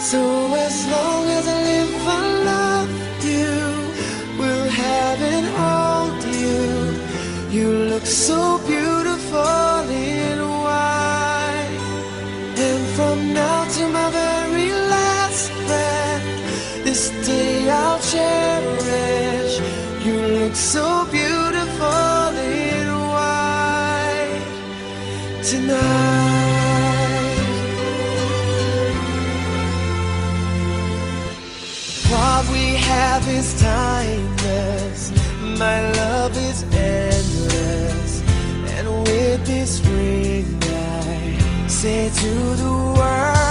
So as long as I live, I love you, will have and hold you. You look so beautiful in white, and from now to my very last breath, this day I'll cherish. You look so beautiful in white tonight. What we have is timeless, my love is endless, and with this ring I say to the world,